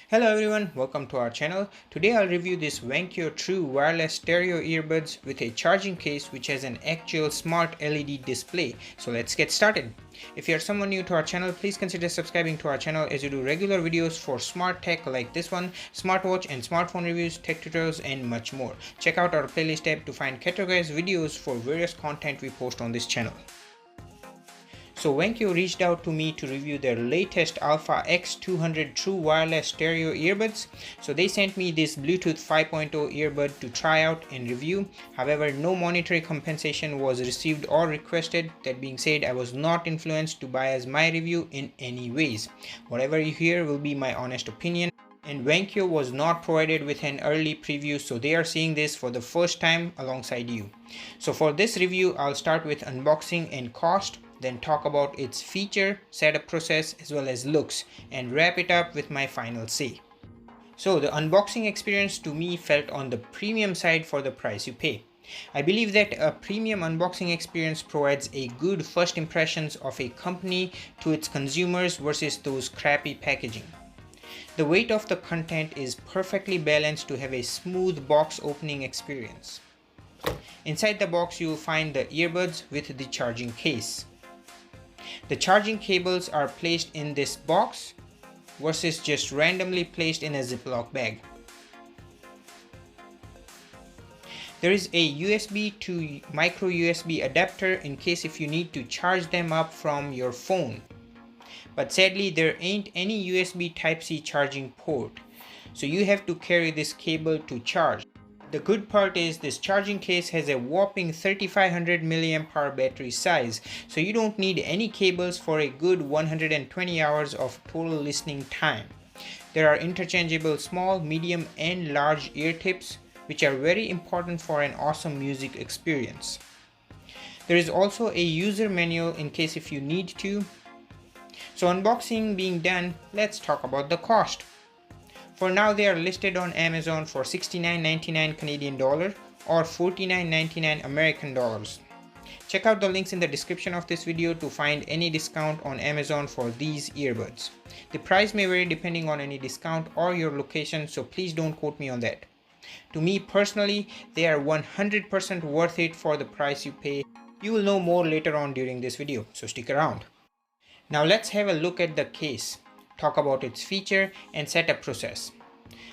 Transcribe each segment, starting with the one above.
Hello everyone, welcome to our channel. Today I'll review this Vankyo True Wireless Stereo Earbuds with a charging case which has an actual smart LED display. So let's get started. If you are someone new to our channel, please consider subscribing to our channel as we do regular videos for smart tech like this one, smartwatch and smartphone reviews, tech tutorials and much more. Check out our playlist tab to find categorized videos for various content we post on this channel. So Vankyo reached out to me to review their latest Alpha X200 True Wireless Stereo Earbuds. So they sent me this Bluetooth 5.0 earbud to try out and review. However, no monetary compensation was received or requested. That being said, I was not influenced to bias my review in any ways. Whatever you hear will be my honest opinion. And Vankyo was not provided with an early preview, so they are seeing this for the first time alongside you. So for this review, I'll start with unboxing and cost, then talk about its feature, setup process as well as looks, and wrap it up with my final say. So the unboxing experience to me felt on the premium side for the price you pay. I believe that a premium unboxing experience provides a good first impressions of a company to its consumers versus those crappy packaging. The weight of the content is perfectly balanced to have a smooth box opening experience. Inside the box you will find the earbuds with the charging case. The charging cables are placed in this box versus just randomly placed in a Ziploc bag. There is a USB to micro USB adapter in case if you need to charge them up from your phone. But sadly there ain't any USB Type-C charging port, so you have to carry this cable to charge. The good part is this charging case has a whopping 3500 mAh battery size, so you don't need any cables for a good 120 hours of total listening time. There are interchangeable small, medium and large ear tips which are very important for an awesome music experience. There is also a user manual in case if you need to. So unboxing being done, let's talk about the cost. For now they are listed on Amazon for $69.99 Canadian dollar or $49.99 American dollars. Check out the links in the description of this video to find any discount on Amazon for these earbuds. The price may vary depending on any discount or your location, so please don't quote me on that. To me personally, they are 100% worth it for the price you pay. You will know more later on during this video, so stick around. Now let's have a look at the case, talk about its feature and setup process.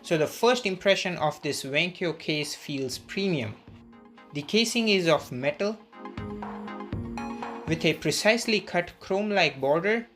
So the first impression of this Vankyo case feels premium. The casing is of metal with a precisely cut chrome-like border.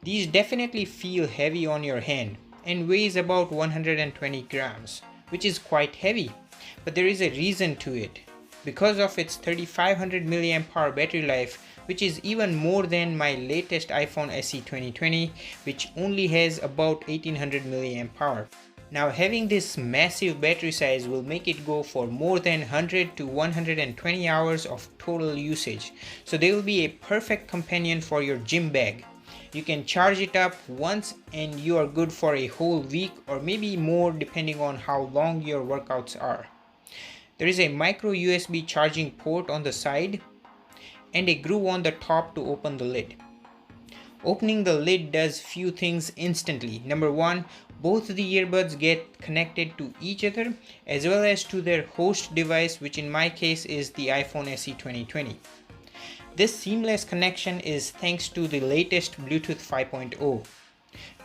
These definitely feel heavy on your hand and weighs about 120 grams, which is quite heavy, but there is a reason to it. Because of its 3500 mAh battery life, which is even more than my latest iPhone SE 2020, which only has about 1800 mAh. Now having this massive battery size will make it go for more than 100 to 120 hours of total usage. So they will be a perfect companion for your gym bag. You can charge it up once and you are good for a whole week or maybe more depending on how long your workouts are. There is a micro USB charging port on the side and a groove on the top to open the lid. Opening the lid does few things instantly. Number one, both the earbuds get connected to each other as well as to their host device, which in my case is the iPhone SE 2020. This seamless connection is thanks to the latest Bluetooth 5.0.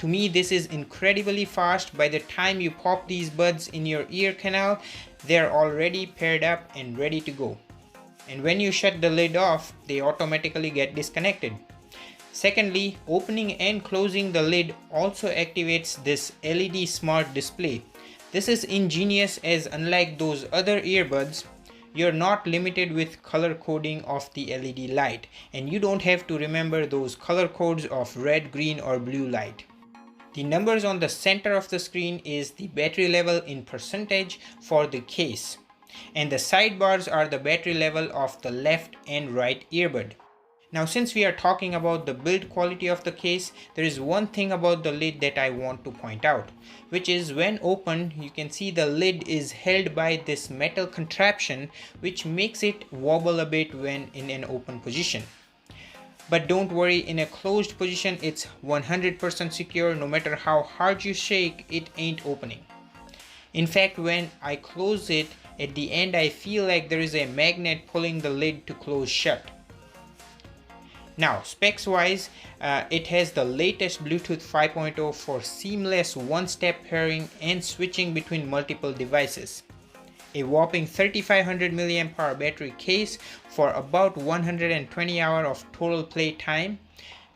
To me this is incredibly fast. By the time you pop these buds in your ear canal, they're already paired up and ready to go. And when you shut the lid off, they automatically get disconnected. Secondly, opening and closing the lid also activates this LED smart display. This is ingenious as unlike those other earbuds, you're not limited with color coding of the LED light and you don't have to remember those color codes of red, green or blue light. The numbers on the center of the screen is the battery level in percentage for the case, and the sidebars are the battery level of the left and right earbud. Now since we are talking about the build quality of the case, there is one thing about the lid that I want to point out, which is when opened you can see the lid is held by this metal contraption which makes it wobble a bit when in an open position. But don't worry, in a closed position it's 100% secure. No matter how hard you shake, it ain't opening. In fact, when I close it, at the end I feel like there is a magnet pulling the lid to close shut. Now, specs wise, it has the latest Bluetooth 5.0 for seamless one-step pairing and switching between multiple devices. A whopping 3500 mAh battery case for about 120 hours of total play time.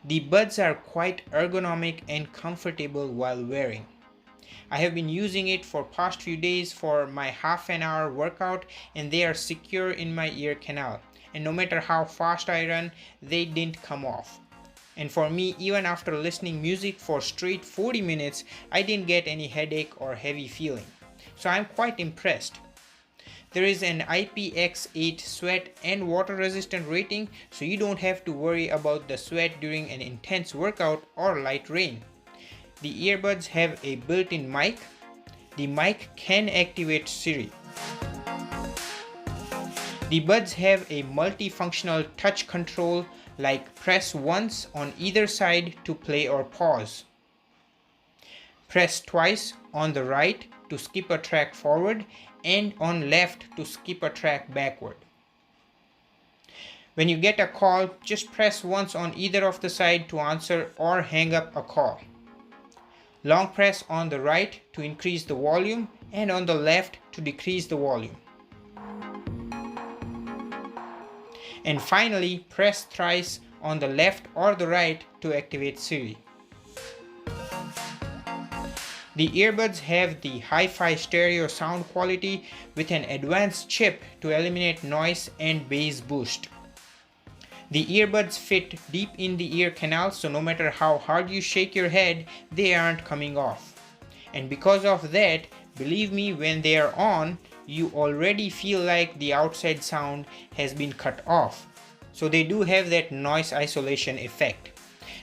The buds are quite ergonomic and comfortable while wearing. I have been using it for past few days for my half an hour workout, and they are secure in my ear canal. And no matter how fast I run, they didn't come off. And for me, even after listening music for straight 40 minutes, I didn't get any headache or heavy feeling. So I'm quite impressed. There is an IPX8 sweat and water resistant rating, so you don't have to worry about the sweat during an intense workout or light rain. The earbuds have a built-in mic. The mic can activate Siri. The buds have a multifunctional touch control, like press once on either side to play or pause. Press twice on the right to skip a track forward and on left to skip a track backward. When you get a call, just press once on either of the side to answer or hang up a call. Long press on the right to increase the volume and on the left to decrease the volume. And finally, press thrice on the left or the right to activate Siri. The earbuds have the hi-fi stereo sound quality with an advanced chip to eliminate noise and bass boost. The earbuds fit deep in the ear canal, so no matter how hard you shake your head, they aren't coming off. And because of that, believe me, when they are on, you already feel like the outside sound has been cut off. So they do have that noise isolation effect.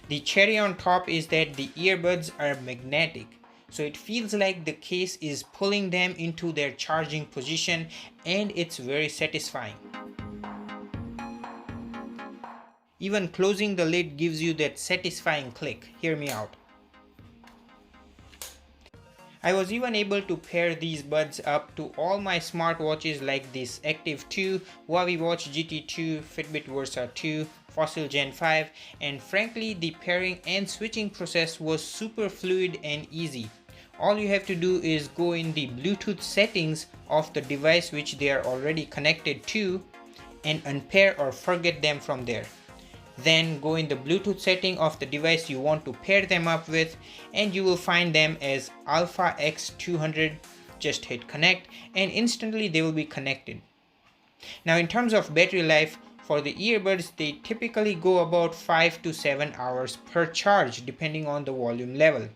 The cherry on top is that the earbuds are magnetic, so it feels like the case is pulling them into their charging position, and it's very satisfying. Even closing the lid gives you that satisfying click. Hear me out. I was even able to pair these buds up to all my smartwatches like this Active 2, Huawei Watch GT2, Fitbit Versa 2, Fossil Gen 5, and frankly the pairing and switching process was super fluid and easy. All you have to do is go in the Bluetooth settings of the device which they are already connected to and unpair or forget them from there. Then go in the Bluetooth setting of the device you want to pair them up with, and you will find them as Alpha x200. Just hit connect and instantly they will be connected. Now in terms of battery life, for the earbuds they typically go about 5 to 7 hours per charge depending on the volume level.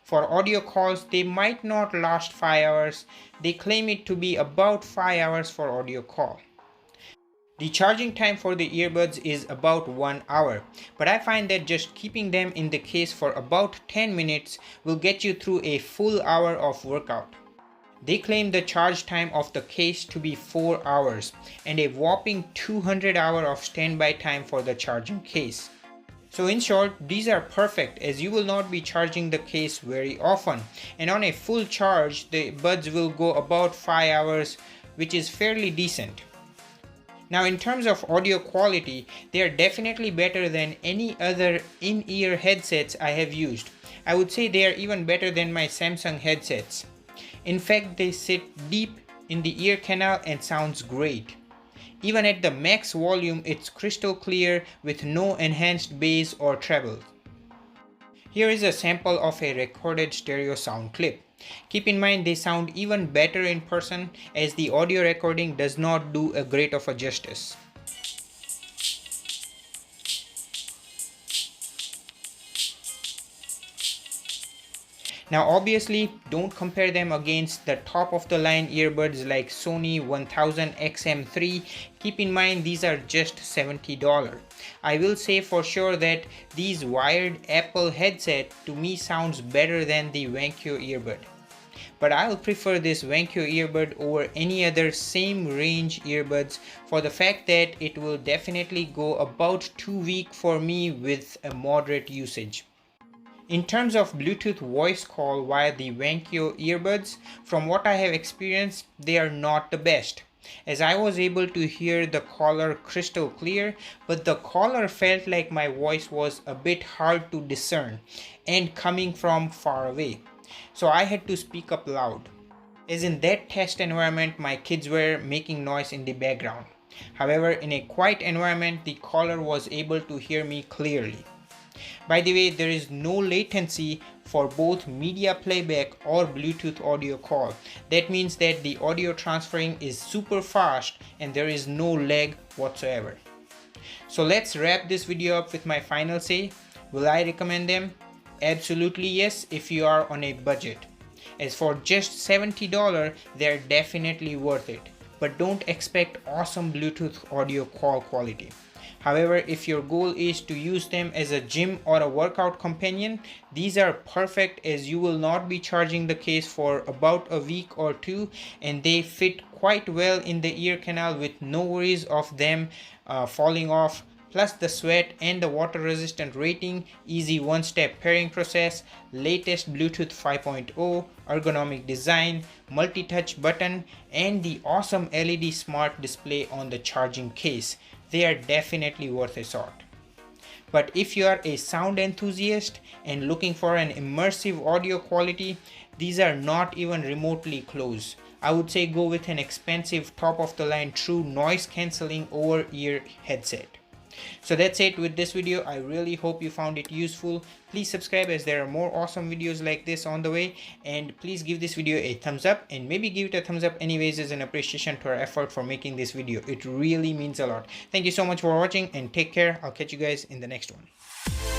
For audio calls they might not last 5 hours. They claim it to be about 5 hours for audio call. The charging time for the earbuds is about 1 hour, but I find that just keeping them in the case for about 10 minutes will get you through a full hour of workout. They claim the charge time of the case to be 4 hours and a whopping 200 hours of standby time for the charging case. So in short, these are perfect as you will not be charging the case very often, and on a full charge the buds will go about 5 hours, which is fairly decent. Now in terms of audio quality, they are definitely better than any other in-ear headsets I have used. I would say they are even better than my Samsung headsets. In fact, they sit deep in the ear canal and sounds great. Even at the max volume, it's crystal clear with no enhanced bass or treble. Here is a sample of a recorded stereo sound clip. Keep in mind they sound even better in person as the audio recording does not do a great of a justice. Now obviously don't compare them against the top of the line earbuds like Sony 1000 XM3. Keep in mind these are just $70. I will say for sure that these wired Apple headset to me sounds better than the Vankyo earbud. but I'll prefer this Vankyo earbud over any other same range earbuds for the fact that it will definitely go about 2 weeks for me with a moderate usage. In terms of Bluetooth voice call via the Vankyo earbuds, from what I have experienced, they are not the best, as I was able to hear the caller crystal clear, but the caller felt like my voice was a bit hard to discern and coming from far away. So I had to speak up loud, as in that test environment my kids were making noise in the background. However, in a quiet environment the caller was able to hear me clearly. By the way, there is no latency for both media playback or Bluetooth audio call. That means that the audio transferring is super fast and there is no lag whatsoever. So let's wrap this video up with my final say. Will I recommend them? Absolutely yes, if you are on a budget. As for just $70, they're definitely worth it. But don't expect awesome Bluetooth audio call quality. However, if your goal is to use them as a gym or a workout companion, these are perfect, as you will not be charging the case for about a week or two, and they fit quite well in the ear canal with no worries of them falling off. Plus the sweat and the water resistant rating, easy one-step pairing process, latest Bluetooth 5.0, ergonomic design, multi-touch button, and the awesome LED smart display on the charging case. They are definitely worth a shot. But if you are a sound enthusiast and looking for an immersive audio quality, these are not even remotely close. I would say go with an expensive top of the line true noise cancelling over ear headset. So that's it with this video. I really hope you found it useful. Please subscribe, as there are more awesome videos like this on the way, and please give this video a thumbs up, and maybe give it a thumbs up anyways as an appreciation to our effort for making this video. It really means a lot. Thank you so much for watching and take care. I'll catch you guys in the next one.